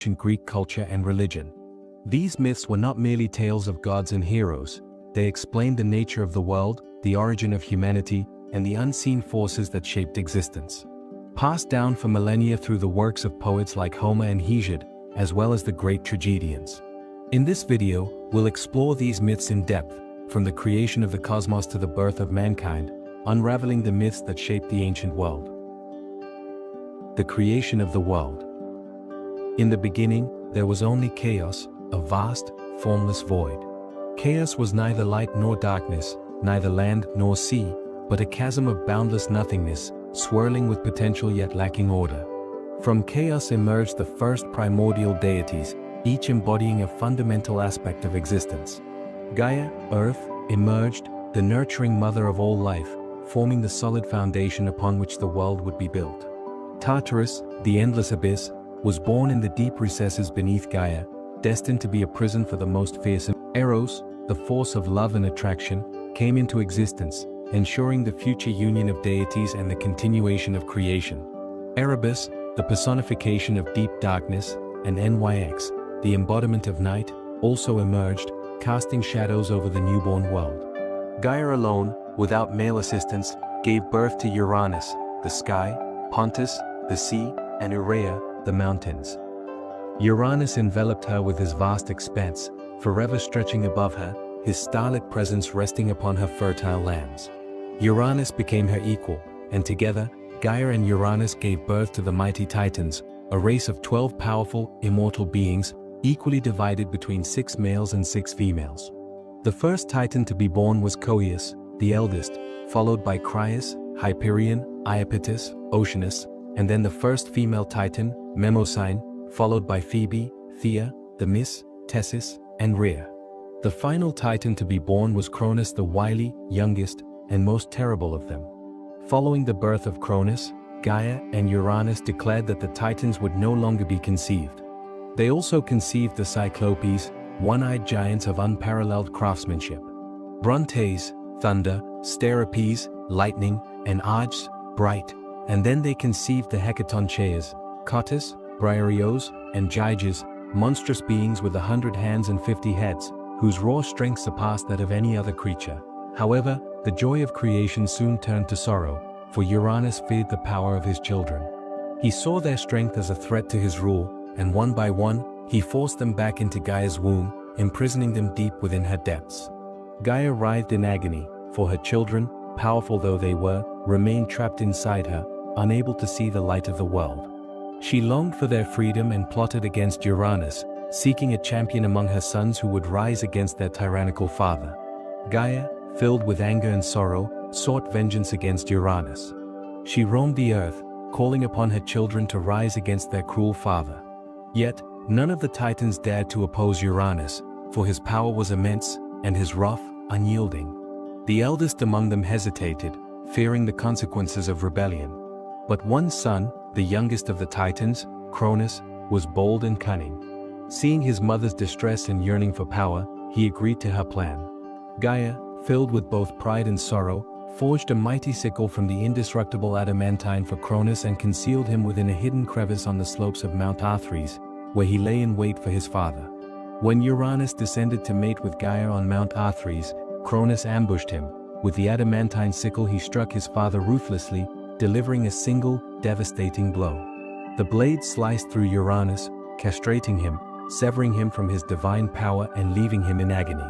ancient Greek culture and religion. These myths were not merely tales of gods and heroes, they explained the nature of the world, the origin of humanity, and the unseen forces that shaped existence. Passed down for millennia through the works of poets like Homer and Hesiod, as well as the great tragedians. In this video, we'll explore these myths in depth, from the creation of the cosmos to the birth of mankind, unraveling the myths that shaped the ancient world. The creation of the world. In the beginning, there was only chaos, a vast, formless void. Chaos was neither light nor darkness, neither land nor sea, but a chasm of boundless nothingness, swirling with potential yet lacking order. From chaos emerged the first primordial deities, each embodying a fundamental aspect of existence. Gaia, Earth, emerged, the nurturing mother of all life, forming the solid foundation upon which the world would be built. Tartarus, the endless abyss, was born in the deep recesses beneath Gaia, destined to be a prison for the most fearsome. Eros, the force of love and attraction, came into existence, ensuring the future union of deities and the continuation of creation. Erebus, the personification of deep darkness, and Nyx, the embodiment of night, also emerged, casting shadows over the newborn world. Gaia alone, without male assistance, gave birth to Uranus, the sky, Pontus, the sea, and Urea, the mountains. Uranus enveloped her with his vast expanse, forever stretching above her, his starlit presence resting upon her fertile lands. Uranus became her equal, and together, Gaia and Uranus gave birth to the mighty Titans, a race of 12 powerful, immortal beings, equally divided between 6 males and 6 females. The first Titan to be born was Coeus, the eldest, followed by Crius, Hyperion, Iapetus, Oceanus, and then the first female Titan, Mnemosyne, followed by Phoebe, Thea, Themis, Tessis, and Rhea. The final Titan to be born was Cronus, the wily, youngest, and most terrible of them. Following the birth of Cronus, Gaia and Uranus declared that the Titans would no longer be conceived. They also conceived the Cyclopes, one-eyed giants of unparalleled craftsmanship. Brontes, thunder, Steropes, lightning, and Arges, bright, and then they conceived the Hecatoncheires, Cottus, Briareos, and Gyges, monstrous beings with 100 hands and 50 heads, whose raw strength surpassed that of any other creature. However, the joy of creation soon turned to sorrow, for Uranus feared the power of his children. He saw their strength as a threat to his rule, and one by one, he forced them back into Gaia's womb, imprisoning them deep within her depths. Gaia writhed in agony, for her children, powerful though they were, remained trapped inside her, unable to see the light of the world. She longed for their freedom and plotted against Uranus, seeking a champion among her sons who would rise against their tyrannical father. Gaia, filled with anger and sorrow, sought vengeance against Uranus. She roamed the earth, calling upon her children to rise against their cruel father. Yet, none of the Titans dared to oppose Uranus, for his power was immense, and his wrath, unyielding. The eldest among them hesitated, fearing the consequences of rebellion. But one son, the youngest of the Titans, Cronus, was bold and cunning. Seeing his mother's distress and yearning for power, he agreed to her plan. Gaia, filled with both pride and sorrow, forged a mighty sickle from the indestructible adamantine for Cronus and concealed him within a hidden crevice on the slopes of Mount Arthres, where he lay in wait for his father. When Uranus descended to mate with Gaia on Mount Arthres, Cronus ambushed him. With the adamantine sickle he struck his father ruthlessly, delivering a single, devastating blow. The blade sliced through Uranus, castrating him, severing him from his divine power and leaving him in agony.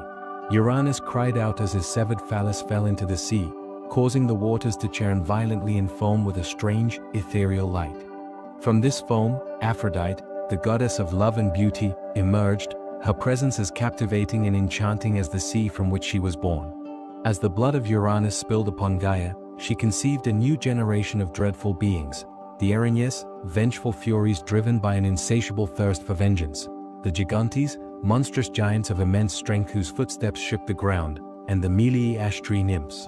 Uranus cried out as his severed phallus fell into the sea, causing the waters to churn violently in foam with a strange, ethereal light. From this foam, Aphrodite, the goddess of love and beauty, emerged, her presence as captivating and enchanting as the sea from which she was born. As the blood of Uranus spilled upon Gaia, she conceived a new generation of dreadful beings, the Erinyes, vengeful furies driven by an insatiable thirst for vengeance, the Gigantes, monstrous giants of immense strength whose footsteps shook the ground, and the Melee ash tree nymphs.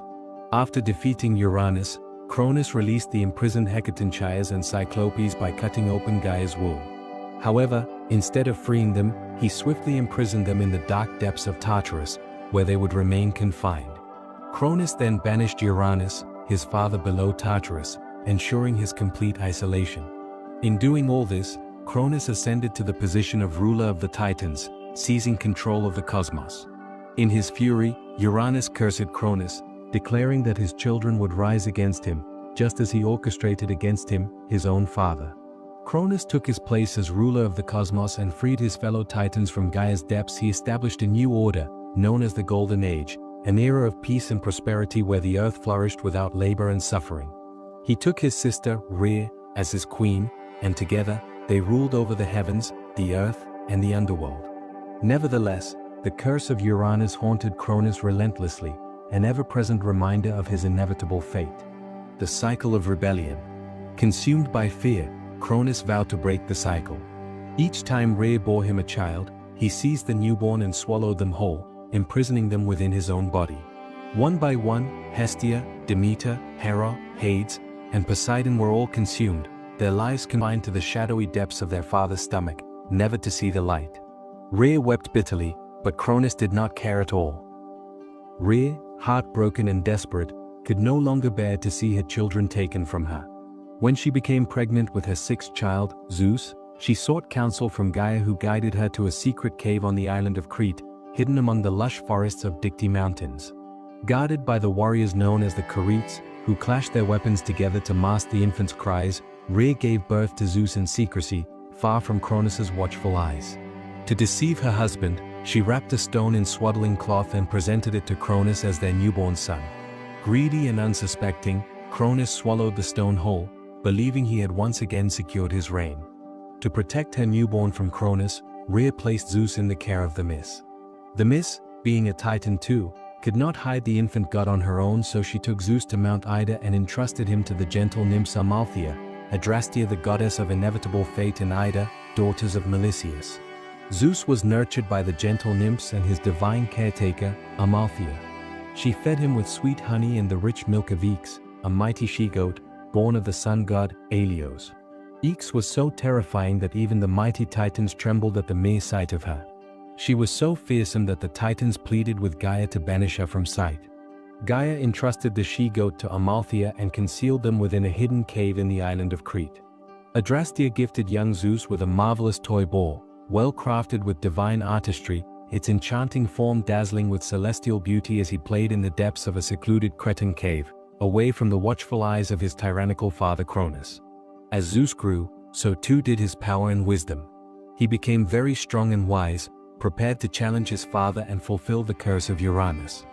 After defeating Uranus, Cronus released the imprisoned Hecatoncheires and Cyclopes by cutting open Gaia's womb. However, instead of freeing them, he swiftly imprisoned them in the dark depths of Tartarus, where they would remain confined. Cronus then banished Uranus, his father, below Tartarus, ensuring his complete isolation. In doing all this, Cronus ascended to the position of ruler of the Titans, seizing control of the cosmos. In his fury, Uranus cursed Cronus, declaring that his children would rise against him, just as he orchestrated against him, his own father. Cronus took his place as ruler of the cosmos and freed his fellow Titans from Gaia's depths. He established a new order, known as the Golden Age, an era of peace and prosperity where the earth flourished without labor and suffering. He took his sister, Rhea, as his queen, and together, they ruled over the heavens, the earth, and the underworld. Nevertheless, the curse of Uranus haunted Cronus relentlessly, an ever-present reminder of his inevitable fate. The cycle of rebellion. Consumed by fear, Cronus vowed to break the cycle. Each time Rhea bore him a child, he seized the newborn and swallowed them whole, imprisoning them within his own body. One by one, Hestia, Demeter, Hera, Hades, and Poseidon were all consumed, their lives confined to the shadowy depths of their father's stomach, never to see the light. Rhea wept bitterly, but Cronus did not care at all. Rhea, heartbroken and desperate, could no longer bear to see her children taken from her. When she became pregnant with her sixth child, Zeus, she sought counsel from Gaia, who guided her to a secret cave on the island of Crete, hidden among the lush forests of Dictys mountains. Guarded by the warriors known as the Curetes, who clashed their weapons together to mask the infant's cries, Rhea gave birth to Zeus in secrecy, far from Cronus's watchful eyes. To deceive her husband, she wrapped a stone in swaddling cloth and presented it to Cronus as their newborn son. Greedy and unsuspecting, Cronus swallowed the stone whole, believing he had once again secured his reign. To protect her newborn from Cronus, Rhea placed Zeus in the care of Themis. Themis, being a Titan too, could not hide the infant god on her own, so she took Zeus to Mount Ida and entrusted him to the gentle nymphs Amalthea, Adrastea the goddess of inevitable fate, and Ida, daughters of Melesius. Zeus was nurtured by the gentle nymphs and his divine caretaker, Amalthea. She fed him with sweet honey and the rich milk of Ex, a mighty she-goat, born of the sun god, Helios. Ex was so terrifying that even the mighty Titans trembled at the mere sight of her. She was so fearsome that the Titans pleaded with Gaia to banish her from sight. Gaia entrusted the she-goat to Amalthea and concealed them within a hidden cave in the island of Crete. Adrastea gifted young Zeus with a marvelous toy ball, well crafted with divine artistry, its enchanting form dazzling with celestial beauty as he played in the depths of a secluded Cretan cave, away from the watchful eyes of his tyrannical father Cronus. As Zeus grew, so too did his power and wisdom. He became very strong and wise, prepared to challenge his father and fulfill the curse of Uranus.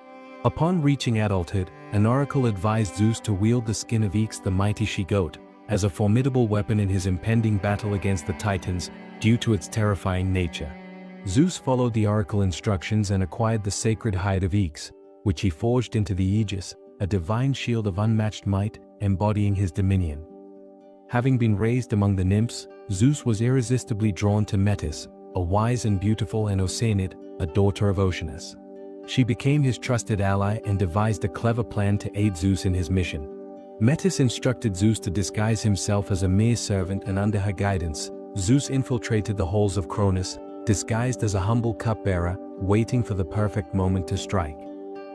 Upon reaching adulthood, an oracle advised Zeus to wield the skin of Ex, the mighty she-goat, as a formidable weapon in his impending battle against the Titans, due to its terrifying nature. Zeus followed the oracle instructions and acquired the sacred hide of Ex, which he forged into the Aegis, a divine shield of unmatched might, embodying his dominion. Having been raised among the nymphs, Zeus was irresistibly drawn to Metis, a wise and beautiful, and Oceanid, a daughter of Oceanus. She became his trusted ally and devised a clever plan to aid Zeus in his mission. Metis instructed Zeus to disguise himself as a mere servant, and under her guidance, Zeus infiltrated the halls of Cronus, disguised as a humble cupbearer, waiting for the perfect moment to strike.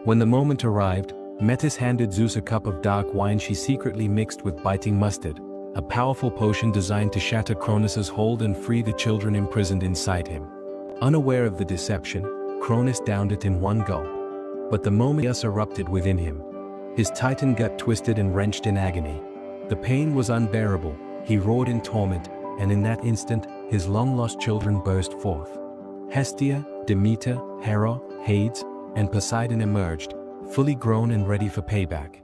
When the moment arrived, Metis handed Zeus a cup of dark wine she secretly mixed with biting mustard, a powerful potion designed to shatter Cronus's hold and free the children imprisoned inside him. Unaware of the deception, Cronus downed it in one gulp. But the moment thus erupted within him. His Titan gut twisted and wrenched in agony. The pain was unbearable, he roared in torment, and in that instant, his long-lost children burst forth. Hestia, Demeter, Hera, Hades, and Poseidon emerged, fully grown and ready for payback.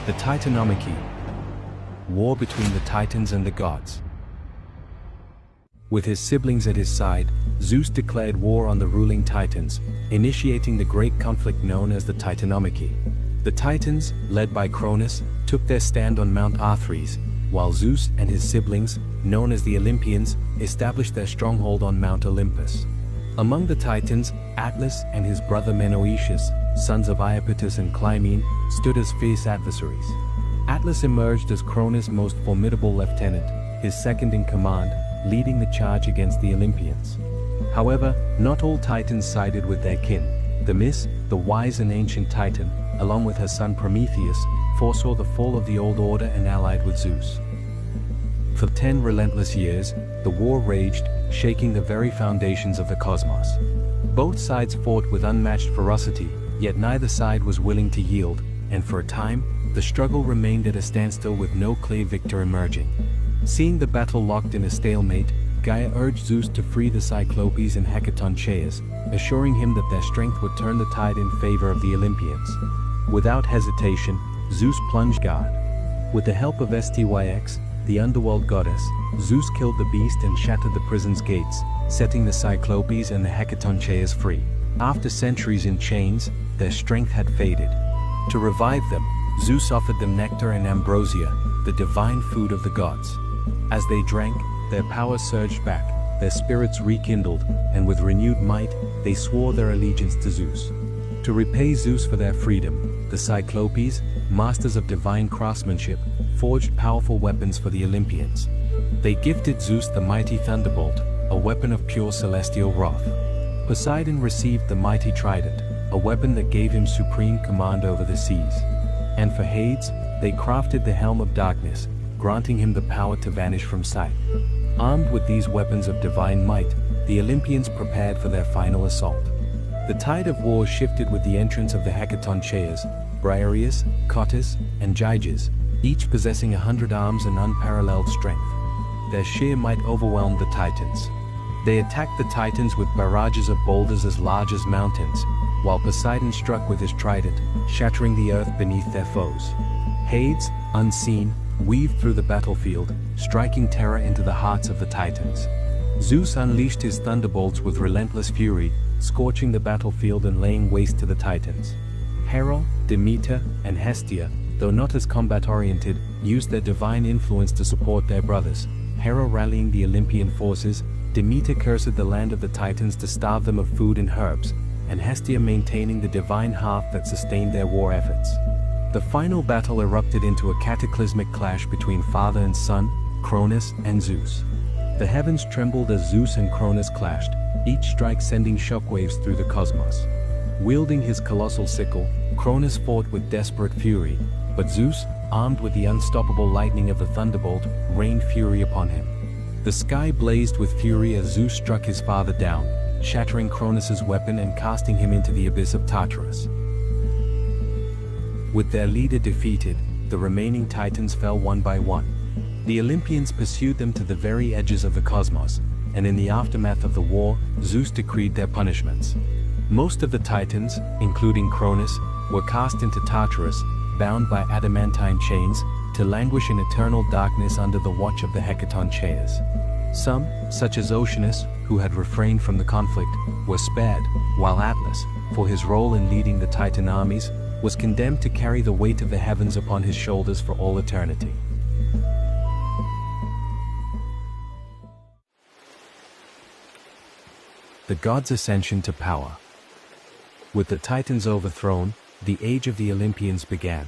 The Titanomachy. War between the Titans and the gods. With his siblings at his side, Zeus declared war on the ruling Titans, initiating the great conflict known as the Titanomachy. The Titans, led by Cronus, took their stand on Mount Arthries, while Zeus and his siblings, known as the Olympians, established their stronghold on Mount Olympus. Among the Titans, Atlas and his brother Menoetius, sons of Iapetus and Clymene, stood as fierce adversaries. Atlas emerged as Cronus' most formidable lieutenant, his second in command, leading the charge against the Olympians. However, not all Titans sided with their kin. Themis, the wise and ancient Titan, along with her son Prometheus, foresaw the fall of the old order and allied with Zeus. For For 10 relentless years, the war raged, shaking the very foundations of the cosmos. Both sides fought with unmatched ferocity, yet neither side was willing to yield, and for a time, the struggle remained at a standstill with no clear victor emerging. Seeing the battle locked in a stalemate, Gaia urged Zeus to free the Cyclopes and Hecatoncheias, assuring him that their strength would turn the tide in favor of the Olympians. Without hesitation, Zeus plunged God. With the help of Styx, the underworld goddess, Zeus killed the beast and shattered the prison's gates, setting the Cyclopes and the Hecatoncheias free. After centuries in chains, their strength had faded. To revive them, Zeus offered them nectar and ambrosia, the divine food of the gods. As they drank, their power surged back, their spirits rekindled, and with renewed might, they swore their allegiance to Zeus. To repay Zeus for their freedom, the Cyclopes, masters of divine craftsmanship, forged powerful weapons for the Olympians. They gifted Zeus the mighty thunderbolt, a weapon of pure celestial wrath. Poseidon received the mighty trident, a weapon that gave him supreme command over the seas. And for Hades, they crafted the helm of darkness, granting him the power to vanish from sight. Armed with these weapons of divine might, the Olympians prepared for their final assault. The tide of war shifted with the entrance of the Hecatoncheias, Briareus, Cottus, and Gyges, each possessing 100 arms and unparalleled strength. Their sheer might overwhelmed the Titans. They attacked the Titans with barrages of boulders as large as mountains, while Poseidon struck with his trident, shattering the earth beneath their foes. Hades, unseen, weaved through the battlefield, striking terror into the hearts of the Titans. Zeus unleashed his thunderbolts with relentless fury, scorching the battlefield and laying waste to the Titans. Hera, Demeter, and Hestia, though not as combat-oriented, used their divine influence to support their brothers. Hera rallying the Olympian forces, Demeter cursed the land of the Titans to starve them of food and herbs, and Hestia maintaining the divine hearth that sustained their war efforts. The final battle erupted into a cataclysmic clash between father and son, Cronus and Zeus. The heavens trembled as Zeus and Cronus clashed, each strike sending shockwaves through the cosmos. Wielding his colossal sickle, Cronus fought with desperate fury, but Zeus, armed with the unstoppable lightning of the thunderbolt, rained fury upon him. The sky blazed with fury as Zeus struck his father down, shattering Cronus's weapon and casting him into the abyss of Tartarus. With their leader defeated, the remaining Titans fell one by one. The Olympians pursued them to the very edges of the cosmos, and in the aftermath of the war, Zeus decreed their punishments. Most of the Titans, including Cronus, were cast into Tartarus, bound by adamantine chains, to languish in eternal darkness under the watch of the Hecatoncheias. Some, such as Oceanus, who had refrained from the conflict, were spared, while Atlas, for his role in leading the Titan armies, was condemned to carry the weight of the heavens upon his shoulders for all eternity. The gods' ascension to power. With the Titans overthrown, the age of the Olympians began.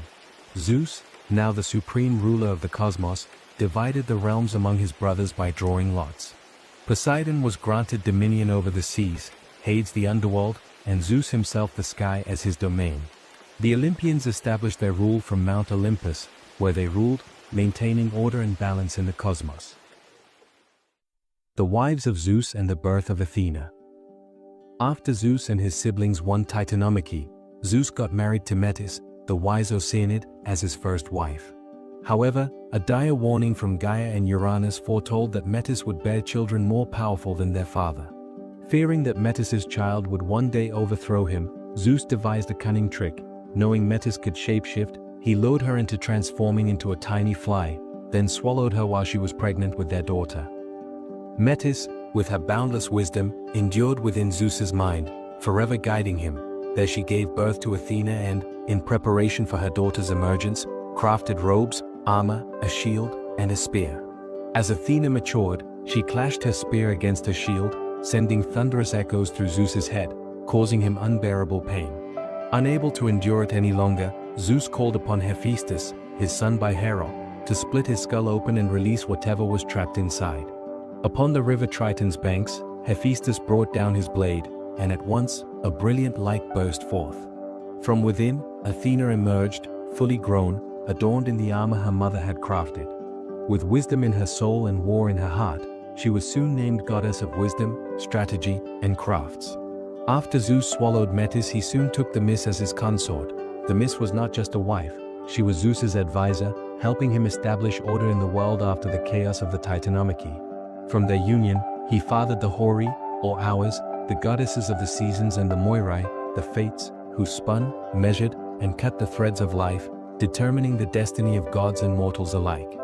Zeus, now the supreme ruler of the cosmos, divided the realms among his brothers by drawing lots. Poseidon was granted dominion over the seas, Hades the underworld, and Zeus himself the sky as his domain. The Olympians established their rule from Mount Olympus, where they ruled, maintaining order and balance in the cosmos. The wives of Zeus and the birth of Athena. After Zeus and his siblings won Titanomachy, Zeus got married to Metis, the wise Oceanid, as his first wife. However, a dire warning from Gaia and Uranus foretold that Metis would bear children more powerful than their father. Fearing that Metis's child would one day overthrow him, Zeus devised a cunning trick. Knowing Metis could shapeshift, he lured her into transforming into a tiny fly, then swallowed her while she was pregnant with their daughter. Metis, with her boundless wisdom, endured within Zeus's mind, forever guiding him. There she gave birth to Athena and, in preparation for her daughter's emergence, crafted robes, armor, a shield, and a spear. As Athena matured, she clashed her spear against her shield, sending thunderous echoes through Zeus's head, causing him unbearable pain. Unable to endure it any longer, Zeus called upon Hephaestus, his son by Hera, to split his skull open and release whatever was trapped inside. Upon the river Triton's banks, Hephaestus brought down his blade, and at once, a brilliant light burst forth. From within, Athena emerged, fully grown, adorned in the armor her mother had crafted. With wisdom in her soul and war in her heart, she was soon named goddess of wisdom, strategy, and crafts. After Zeus swallowed Metis, he soon took Themis as his consort. Themis was not just a wife, she was Zeus's advisor, helping him establish order in the world after the chaos of the Titanomachy. From their union, he fathered the Hori, or Hours, the goddesses of the seasons, and the Moirai, the Fates, who spun, measured, and cut the threads of life, determining the destiny of gods and mortals alike.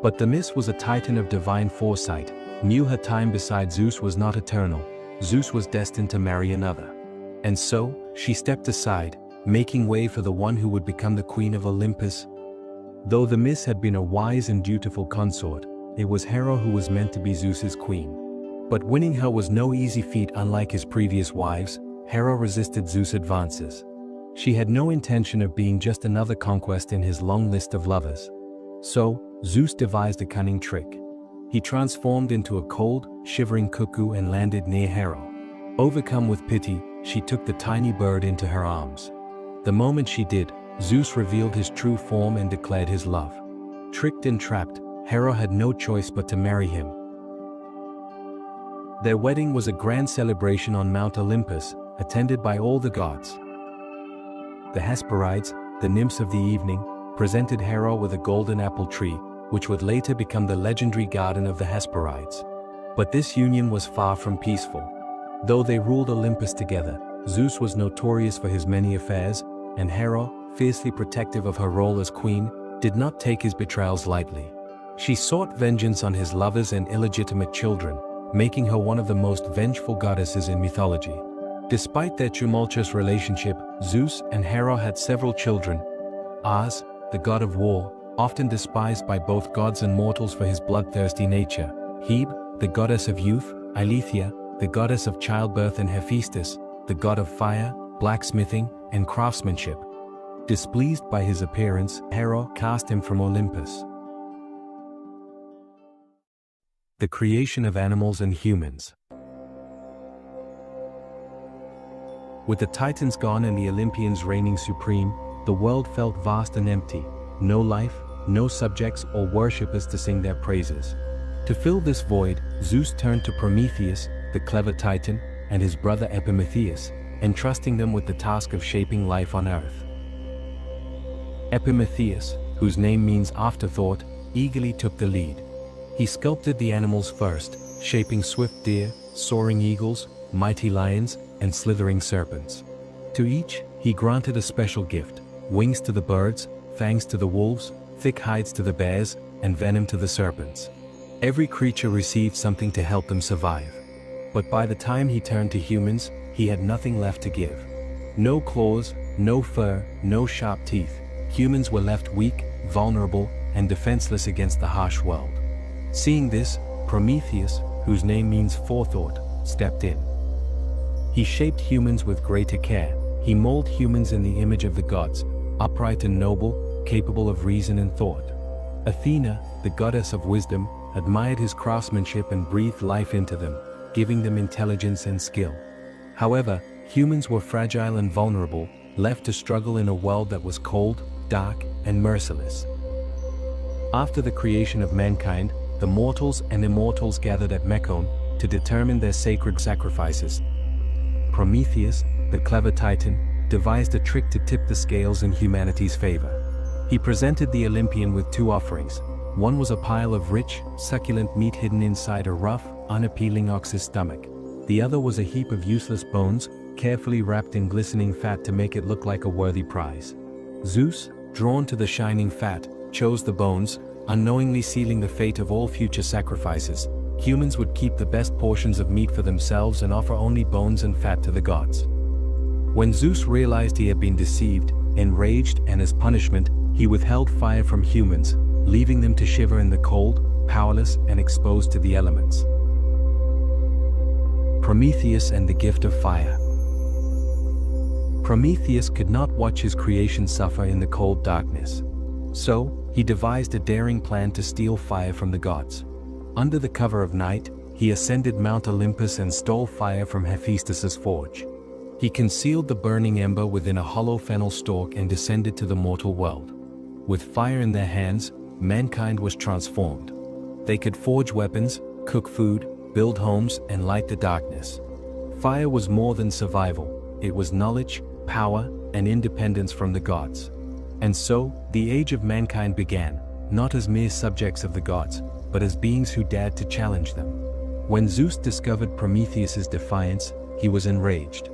But Themis was a titan of divine foresight, knew her time beside Zeus was not eternal. Zeus was destined to marry another. And so, she stepped aside, making way for the one who would become the queen of Olympus. Though Themis had been a wise and dutiful consort, it was Hera who was meant to be Zeus's queen. But winning her was no easy feat. Unlike his previous wives, Hera resisted Zeus' advances. She had no intention of being just another conquest in his long list of lovers. So, Zeus devised a cunning trick. He transformed into a cold, shivering cuckoo and landed near Hera. Overcome with pity, she took the tiny bird into her arms. The moment she did, Zeus revealed his true form and declared his love. Tricked and trapped, Hera had no choice but to marry him. Their wedding was a grand celebration on Mount Olympus, attended by all the gods. The Hesperides, the nymphs of the evening, presented Hera with a golden apple tree, which would later become the legendary garden of the Hesperides. But this union was far from peaceful. Though they ruled Olympus together, Zeus was notorious for his many affairs, and Hera, fiercely protective of her role as queen, did not take his betrayals lightly. She sought vengeance on his lovers and illegitimate children, making her one of the most vengeful goddesses in mythology. Despite their tumultuous relationship, Zeus and Hera had several children. Ars, the god of war, often despised by both gods and mortals for his bloodthirsty nature. Hebe, the goddess of youth. Eileithyia, the goddess of childbirth, and Hephaestus, the god of fire, blacksmithing, and craftsmanship. Displeased by his appearance, Hera cast him from Olympus. The creation of animals and humans. With the Titans gone and the Olympians reigning supreme, the world felt vast and empty. No life, no subjects or worshippers to sing their praises. To fill this void, Zeus turned to Prometheus, the clever Titan, and his brother Epimetheus, entrusting them with the task of shaping life on Earth. Epimetheus, whose name means afterthought, eagerly took the lead. He sculpted the animals first, shaping swift deer, soaring eagles, mighty lions, and slithering serpents. To each, he granted a special gift: wings to the birds, fangs to the wolves, thick hides to the bears, and venom to the serpents. Every creature received something to help them survive. But by the time he turned to humans, he had nothing left to give. No claws, no fur, no sharp teeth. Humans were left weak, vulnerable, and defenseless against the harsh world. Seeing this, Prometheus, whose name means forethought, stepped in. He shaped humans with greater care. He molded humans in the image of the gods, upright and noble, capable of reason and thought. Athena, the goddess of wisdom, admired his craftsmanship and breathed life into them, giving them intelligence and skill. However, humans were fragile and vulnerable, left to struggle in a world that was cold, dark, and merciless. After the creation of mankind, the mortals and immortals gathered at Mecone to determine their sacred sacrifices. Prometheus, the clever Titan, devised a trick to tip the scales in humanity's favor. He presented the Olympian with two offerings. One was a pile of rich, succulent meat hidden inside a rough, unappealing ox's stomach. The other was a heap of useless bones, carefully wrapped in glistening fat to make it look like a worthy prize. Zeus, drawn to the shining fat, chose the bones, unknowingly sealing the fate of all future sacrifices. Humans would keep the best portions of meat for themselves and offer only bones and fat to the gods. When Zeus realized he had been deceived, enraged, and as punishment, he withheld fire from humans, leaving them to shiver in the cold, powerless, and exposed to the elements. Prometheus and the gift of fire. Prometheus could not watch his creation suffer in the cold darkness. So, he devised a daring plan to steal fire from the gods. Under the cover of night, he ascended Mount Olympus and stole fire from Hephaestus's forge. He concealed the burning ember within a hollow fennel stalk and descended to the mortal world. With fire in their hands, mankind was transformed. They could forge weapons, cook food, build homes, and light the darkness. Fire was more than survival, it was knowledge, power, and independence from the gods. And so, the age of mankind began, not as mere subjects of the gods, but as beings who dared to challenge them. When Zeus discovered Prometheus's defiance, he was enraged.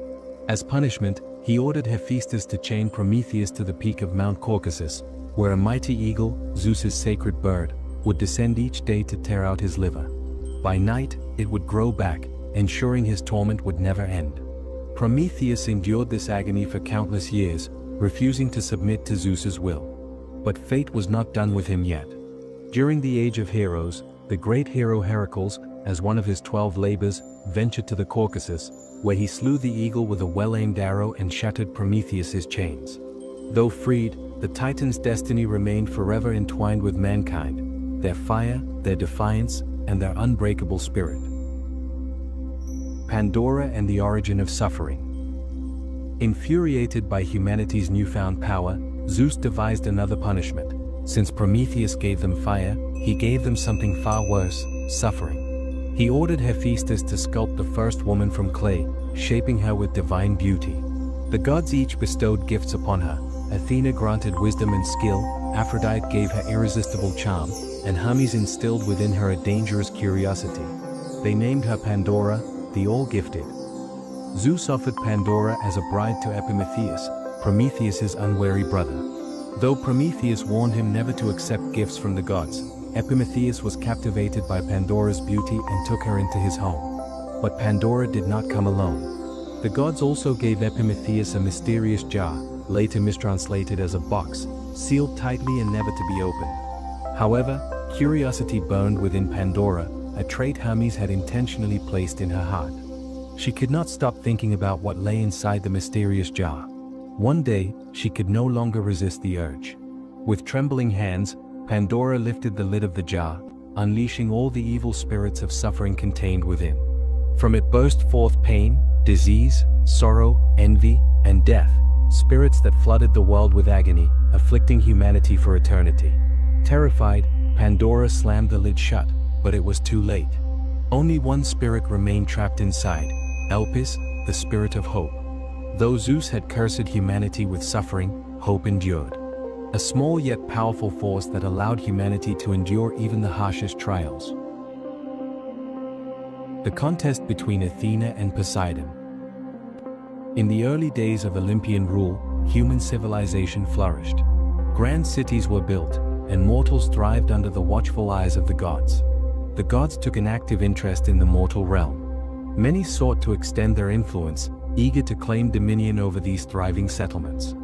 As punishment, he ordered Hephaestus to chain Prometheus to the peak of Mount Caucasus, where a mighty eagle, Zeus's sacred bird, would descend each day to tear out his liver. By night, it would grow back, ensuring his torment would never end. Prometheus endured this agony for countless years, refusing to submit to Zeus's will. But fate was not done with him yet. During the Age of Heroes, the great hero Heracles, as one of his 12 labors, ventured to the Caucasus, where he slew the eagle with a well-aimed arrow and shattered Prometheus's chains. Though freed, the Titans' destiny remained forever entwined with mankind, their fire, their defiance, and their unbreakable spirit. Pandora and the origin of suffering. Infuriated by humanity's newfound power, Zeus devised another punishment. Since Prometheus gave them fire, he gave them something far worse, suffering. He ordered Hephaestus to sculpt the first woman from clay, shaping her with divine beauty. The gods each bestowed gifts upon her. Athena granted wisdom and skill, Aphrodite gave her irresistible charm, and Hermes instilled within her a dangerous curiosity. They named her Pandora, the all-gifted. Zeus offered Pandora as a bride to Epimetheus, Prometheus's unwary brother. Though Prometheus warned him never to accept gifts from the gods, Epimetheus was captivated by Pandora's beauty and took her into his home. But Pandora did not come alone. The gods also gave Epimetheus a mysterious jar, later mistranslated as a box, sealed tightly and never to be opened. However, curiosity burned within Pandora, a trait Hermes had intentionally placed in her heart. She could not stop thinking about what lay inside the mysterious jar. One day, she could no longer resist the urge. With trembling hands, Pandora lifted the lid of the jar, unleashing all the evil spirits of suffering contained within. From it burst forth pain, disease, sorrow, envy, and death, spirits that flooded the world with agony, afflicting humanity for eternity. Terrified, Pandora slammed the lid shut, but it was too late. Only one spirit remained trapped inside, Elpis, the spirit of hope. Though Zeus had cursed humanity with suffering, hope endured. A small yet powerful force that allowed humanity to endure even the harshest trials. The contest between Athena and Poseidon. In the early days of Olympian rule, human civilization flourished. Grand cities were built, and mortals thrived under the watchful eyes of the gods. The gods took an active interest in the mortal realm. Many sought to extend their influence, eager to claim dominion over these thriving settlements.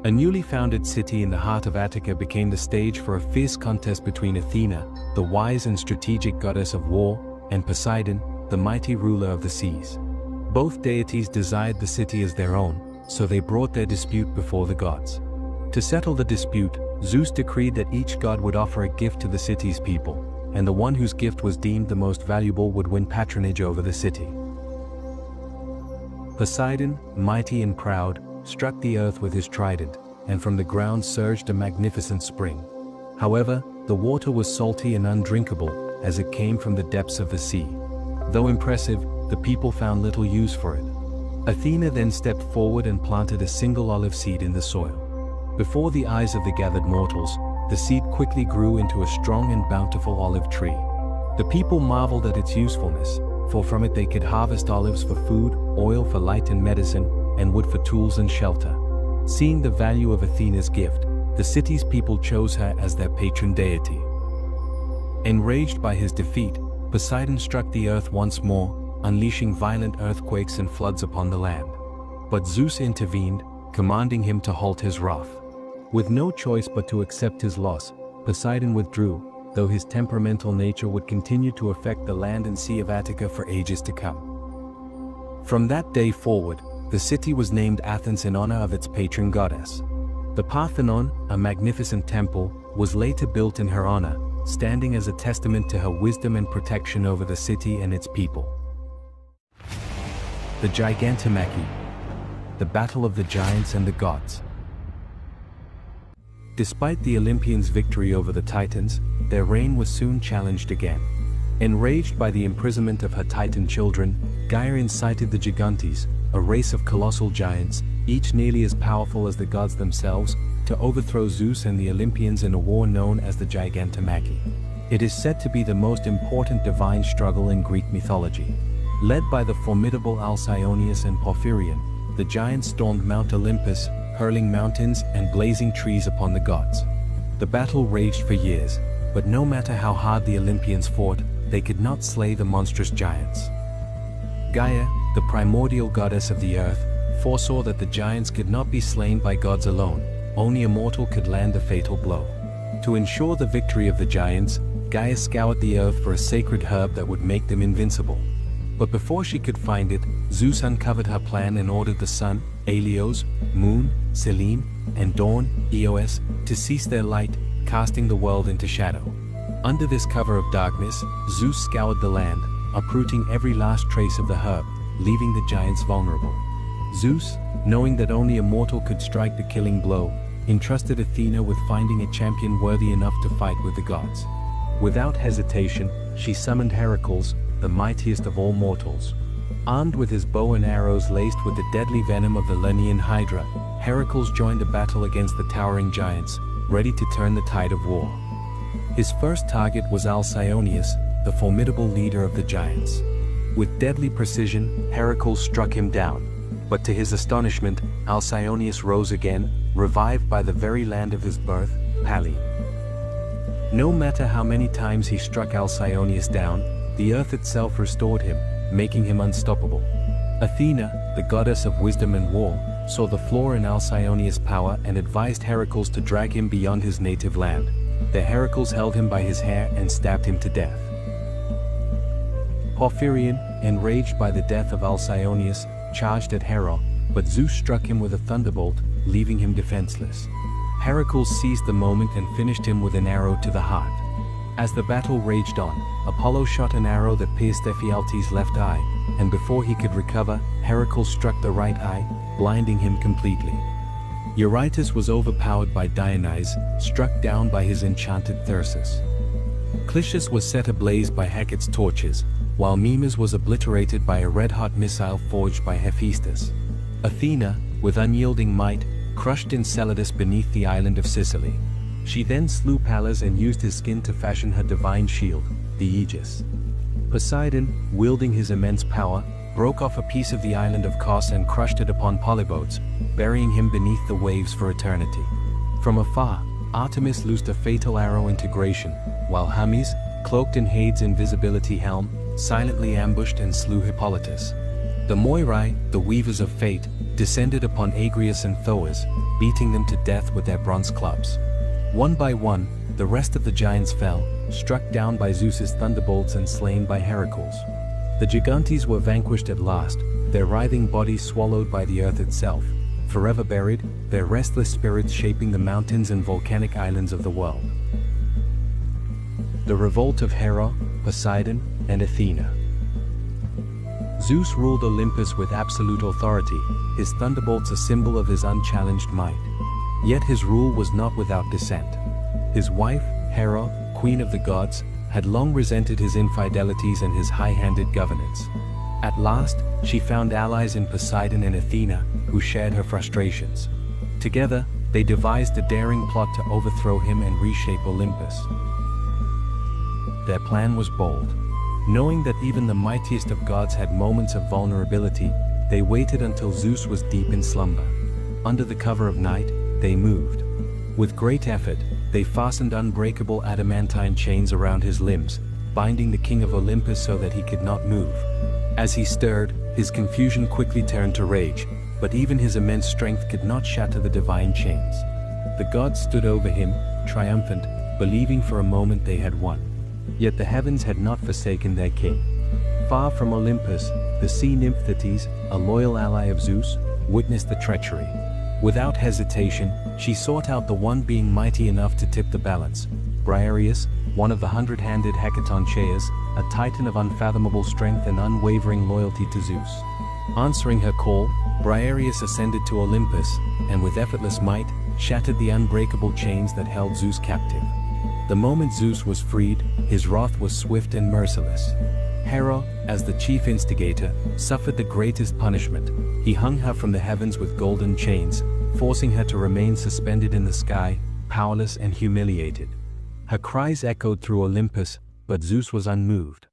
A newly founded city in the heart of Attica became the stage for a fierce contest between Athena, the wise and strategic goddess of war, and Poseidon, the mighty ruler of the seas. Both deities desired the city as their own, so they brought their dispute before the gods. To settle the dispute, Zeus decreed that each god would offer a gift to the city's people, and the one whose gift was deemed the most valuable would win patronage over the city. Poseidon, mighty and proud, struck the earth with his trident, and from the ground surged a magnificent spring. However, the water was salty and undrinkable, as it came from the depths of the sea. Though impressive, the people found little use for it. Athena then stepped forward and planted a single olive seed in the soil. Before the eyes of the gathered mortals, the seed quickly grew into a strong and bountiful olive tree. The people marveled at its usefulness, for from it they could harvest olives for food, oil for light and medicine, and wood for tools and shelter. Seeing the value of Athena's gift, the city's people chose her as their patron deity. Enraged by his defeat, Poseidon struck the earth once more, unleashing violent earthquakes and floods upon the land. But Zeus intervened, commanding him to halt his wrath. With no choice but to accept his loss, Poseidon withdrew, though his temperamental nature would continue to affect the land and sea of Attica for ages to come. From that day forward, the city was named Athens in honor of its patron goddess. The Parthenon, a magnificent temple, was later built in her honor, standing as a testament to her wisdom and protection over the city and its people. The Gigantomachy, the battle of the giants and the gods. Despite the Olympians' victory over the Titans, their reign was soon challenged again. Enraged by the imprisonment of her Titan children, Gaia incited the Gigantes, a race of colossal giants, each nearly as powerful as the gods themselves, to overthrow Zeus and the Olympians in a war known as the Gigantomachy. It is said to be the most important divine struggle in Greek mythology. Led by the formidable Alcyoneus and Porphyrion, the giants stormed Mount Olympus, hurling mountains and blazing trees upon the gods. The battle raged for years, but no matter how hard the Olympians fought, they could not slay the monstrous giants. Gaia, the primordial goddess of the earth, foresaw that the giants could not be slain by gods alone, only a mortal could land the fatal blow. To ensure the victory of the giants, Gaia scoured the earth for a sacred herb that would make them invincible. But before she could find it, Zeus uncovered her plan and ordered the sun, Helios, moon, Selene, and dawn, Eos, to cease their light, casting the world into shadow. Under this cover of darkness, Zeus scoured the land, uprooting every last trace of the herb, leaving the giants vulnerable. Zeus, knowing that only a mortal could strike the killing blow, entrusted Athena with finding a champion worthy enough to fight with the gods. Without hesitation, she summoned Heracles, the mightiest of all mortals. Armed with his bow and arrows laced with the deadly venom of the Lernaean Hydra, Heracles joined a battle against the towering giants, ready to turn the tide of war. His first target was Alcyoneus, the formidable leader of the giants. With deadly precision, Heracles struck him down. But to his astonishment, Alcyoneus rose again, revived by the very land of his birth, Pallene. No matter how many times he struck Alcyoneus down, the earth itself restored him, making him unstoppable. Athena, the goddess of wisdom and war, saw the flaw in Alcyoneus' power and advised Heracles to drag him beyond his native land. There Heracles held him by his hair and stabbed him to death. Porphyrion, enraged by the death of Alcyoneus, charged at Hera, but Zeus struck him with a thunderbolt, leaving him defenseless. Heracles seized the moment and finished him with an arrow to the heart. As the battle raged on, Apollo shot an arrow that pierced Ephialtes' left eye, and before he could recover, Heracles struck the right eye, blinding him completely. Eurytus was overpowered by Dionysus, struck down by his enchanted thyrsus. Clitius was set ablaze by Hecate's torches, while Mimas was obliterated by a red-hot missile forged by Hephaestus. Athena, with unyielding might, crushed Enceladus beneath the island of Sicily. She then slew Pallas and used his skin to fashion her divine shield, the Aegis. Poseidon, wielding his immense power, broke off a piece of the island of Kos and crushed it upon Polybotes, burying him beneath the waves for eternity. From afar, Artemis loosed a fatal arrow into Gratian, while Hermes, cloaked in Hades' invisibility helm, silently ambushed and slew Hippolytus. The Moirai, the weavers of fate, descended upon Agrius and Thoas, beating them to death with their bronze clubs. One by one, the rest of the giants fell, struck down by Zeus's thunderbolts and slain by Heracles. The Gigantes were vanquished at last, their writhing bodies swallowed by the earth itself, forever buried, their restless spirits shaping the mountains and volcanic islands of the world. The revolt of Hera, Poseidon, and Athena. Zeus ruled Olympus with absolute authority, his thunderbolts a symbol of his unchallenged might. Yet his rule was not without dissent. His wife, Hera, queen of the gods, had long resented his infidelities and his high-handed governance. At last, she found allies in Poseidon and Athena, who shared her frustrations. Together, they devised a daring plot to overthrow him and reshape Olympus. Their plan was bold. Knowing that even the mightiest of gods had moments of vulnerability, they waited until Zeus was deep in slumber. Under the cover of night, they moved. With great effort, they fastened unbreakable adamantine chains around his limbs, binding the king of Olympus so that he could not move. As he stirred, his confusion quickly turned to rage, but even his immense strength could not shatter the divine chains. The gods stood over him, triumphant, believing for a moment they had won. Yet the heavens had not forsaken their king. Far from Olympus, the sea nymph Thetis, a loyal ally of Zeus, witnessed the treachery. Without hesitation, she sought out the one being mighty enough to tip the balance, Briareus, one of the 100-handed Hecatoncheias, a titan of unfathomable strength and unwavering loyalty to Zeus. Answering her call, Briareus ascended to Olympus, and with effortless might, shattered the unbreakable chains that held Zeus captive. The moment Zeus was freed, his wrath was swift and merciless. Hera, as the chief instigator, suffered the greatest punishment. He hung her from the heavens with golden chains, forcing her to remain suspended in the sky, powerless and humiliated. Her cries echoed through Olympus, but Zeus was unmoved.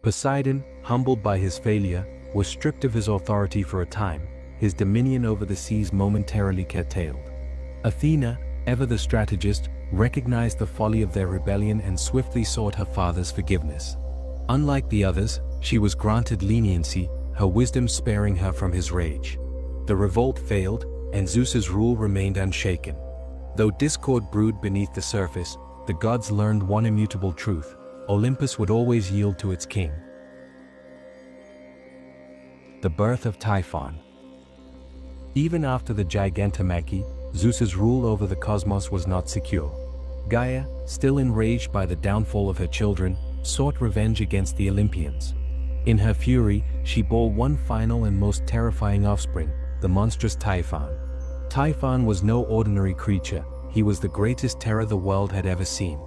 Poseidon, humbled by his failure, was stripped of his authority for a time, his dominion over the seas momentarily curtailed. Athena, ever the strategist, recognized the folly of their rebellion and swiftly sought her father's forgiveness. Unlike the others, she was granted leniency, her wisdom sparing her from his rage. The revolt failed, and Zeus's rule remained unshaken. Though discord brewed beneath the surface, the gods learned one immutable truth: Olympus would always yield to its king. The birth of Typhon. Even after the Gigantomachy, Zeus's rule over the cosmos was not secure. Gaia, still enraged by the downfall of her children, sought revenge against the Olympians. In her fury, she bore one final and most terrifying offspring, the monstrous Typhon. Typhon was no ordinary creature, he was the greatest terror the world had ever seen.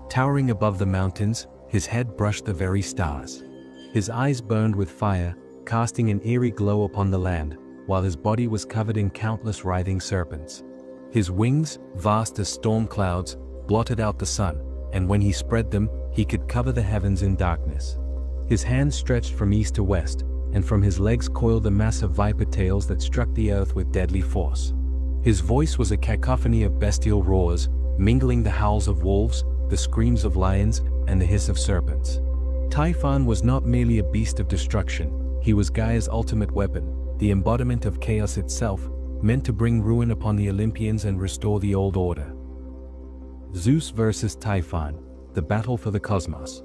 Towering above the mountains, his head brushed the very stars. His eyes burned with fire, casting an eerie glow upon the land, while his body was covered in countless writhing serpents. His wings, vast as storm clouds, blotted out the sun, and when he spread them, he could cover the heavens in darkness. His hands stretched from east to west, and from his legs coiled the massive viper tails that struck the earth with deadly force. His voice was a cacophony of bestial roars, mingling the howls of wolves, the screams of lions, and the hiss of serpents. Typhon was not merely a beast of destruction, he was Gaia's ultimate weapon, the embodiment of chaos itself, meant to bring ruin upon the Olympians and restore the old order. Zeus versus Typhon, the battle for the cosmos.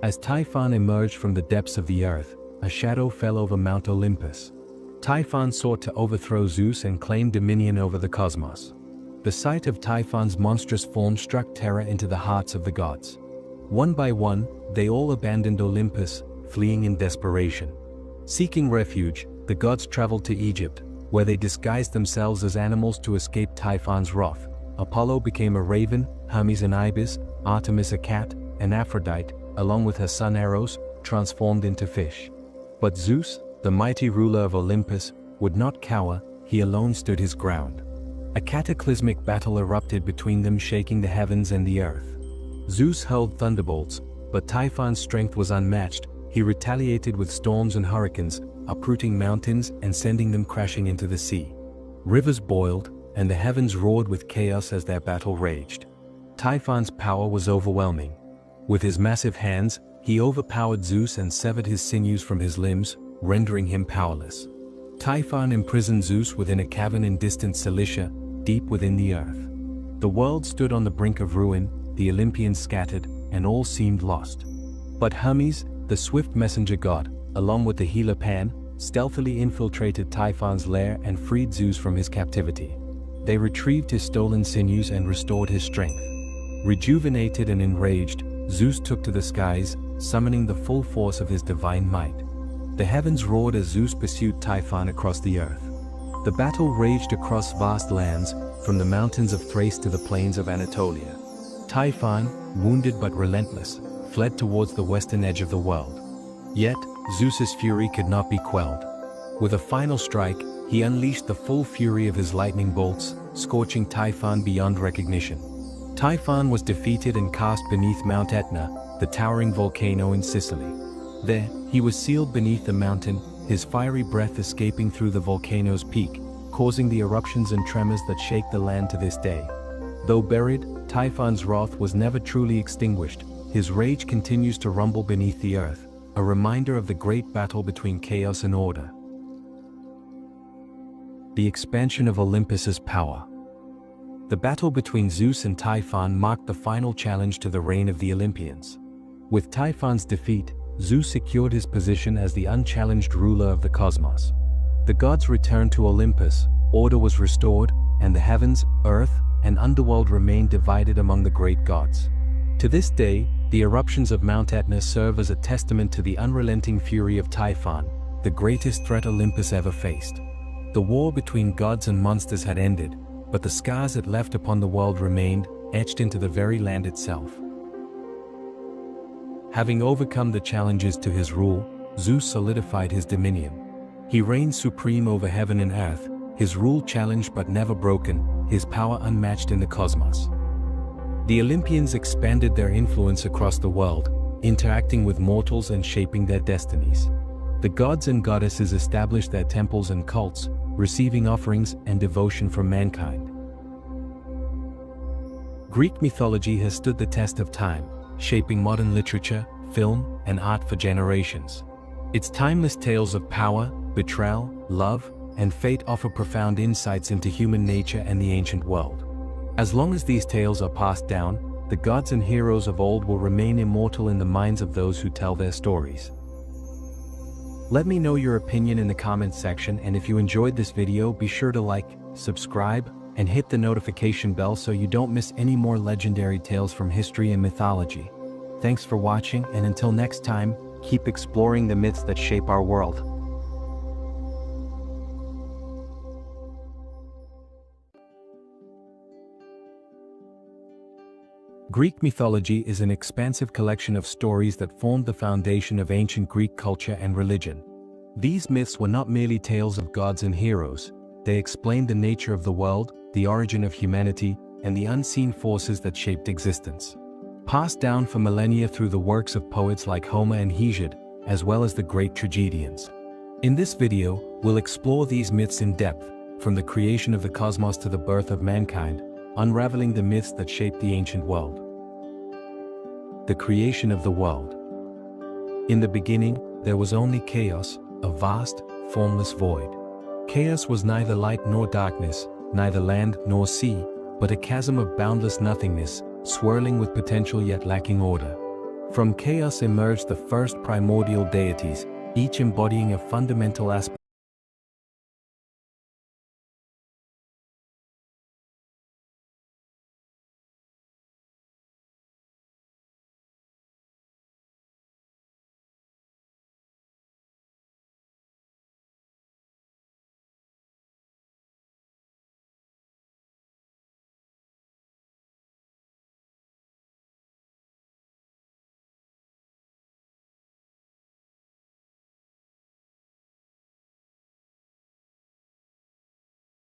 As Typhon emerged from the depths of the earth, a shadow fell over Mount Olympus. Typhon sought to overthrow Zeus and claim dominion over the cosmos. The sight of Typhon's monstrous form struck terror into the hearts of the gods. One by one, they all abandoned Olympus, fleeing in desperation. Seeking refuge, the gods traveled to Egypt, where they disguised themselves as animals to escape Typhon's wrath. Apollo became a raven, Hermes an ibis, Artemis a cat, and Aphrodite, along with her son Eros, transformed into fish. But Zeus, the mighty ruler of Olympus, would not cower, he alone stood his ground. A cataclysmic battle erupted between them, shaking the heavens and the earth. Zeus hurled thunderbolts, but Typhon's strength was unmatched. He retaliated with storms and hurricanes, uprooting mountains and sending them crashing into the sea. Rivers boiled, and the heavens roared with chaos as their battle raged. Typhon's power was overwhelming. With his massive hands, he overpowered Zeus and severed his sinews from his limbs, rendering him powerless. Typhon imprisoned Zeus within a cavern in distant Cilicia, deep within the earth. The world stood on the brink of ruin, the Olympians scattered, and all seemed lost. But Hermes, the swift messenger god, along with the healer Pan, stealthily infiltrated Typhon's lair and freed Zeus from his captivity. They retrieved his stolen sinews and restored his strength. Rejuvenated and enraged, Zeus took to the skies, summoning the full force of his divine might. The heavens roared as Zeus pursued Typhon across the earth. The battle raged across vast lands, from the mountains of Thrace to the plains of Anatolia. Typhon, wounded but relentless, fled towards the western edge of the world. Yet, Zeus's fury could not be quelled. With a final strike, he unleashed the full fury of his lightning bolts, scorching Typhon beyond recognition. Typhon was defeated and cast beneath Mount Etna, the towering volcano in Sicily. There, he was sealed beneath the mountain, his fiery breath escaping through the volcano's peak, causing the eruptions and tremors that shake the land to this day. Though buried, Typhon's wrath was never truly extinguished. His rage continues to rumble beneath the earth, a reminder of the great battle between chaos and order. The expansion of Olympus's power. The battle between Zeus and Typhon marked the final challenge to the reign of the Olympians. With Typhon's defeat, Zeus secured his position as the unchallenged ruler of the cosmos. The gods returned to Olympus, order was restored, and the heavens, earth, and underworld remained divided among the great gods. To this day, the eruptions of Mount Etna serve as a testament to the unrelenting fury of Typhon, the greatest threat Olympus ever faced. The war between gods and monsters had ended, but the scars it left upon the world remained, etched into the very land itself. Having overcome the challenges to his rule, Zeus solidified his dominion. He reigned supreme over heaven and earth, his rule challenged but never broken, his power unmatched in the cosmos. The Olympians expanded their influence across the world, interacting with mortals and shaping their destinies. The gods and goddesses established their temples and cults, receiving offerings and devotion from mankind. Greek mythology has stood the test of time, shaping modern literature, film, and art for generations. Its timeless tales of power, betrayal, love, and fate offer profound insights into human nature and the ancient world. As long as these tales are passed down, the gods and heroes of old will remain immortal in the minds of those who tell their stories. Let me know your opinion in the comments section, and if you enjoyed this video, be sure to like, subscribe, and hit the notification bell so you don't miss any more legendary tales from history and mythology. Thanks for watching, and until next time, keep exploring the myths that shape our world. Greek mythology is an expansive collection of stories that formed the foundation of ancient Greek culture and religion. These myths were not merely tales of gods and heroes, they explained the nature of the world, the origin of humanity, and the unseen forces that shaped existence. Passed down for millennia through the works of poets like Homer and Hesiod, as well as the great tragedians. In this video, we'll explore these myths in depth, from the creation of the cosmos to the birth of mankind, unraveling the myths that shaped the ancient world. The creation of the world. In the beginning, there was only chaos, a vast, formless void. Chaos was neither light nor darkness, neither land nor sea, but a chasm of boundless nothingness, swirling with potential yet lacking order. From chaos emerged the first primordial deities, each embodying a fundamental aspect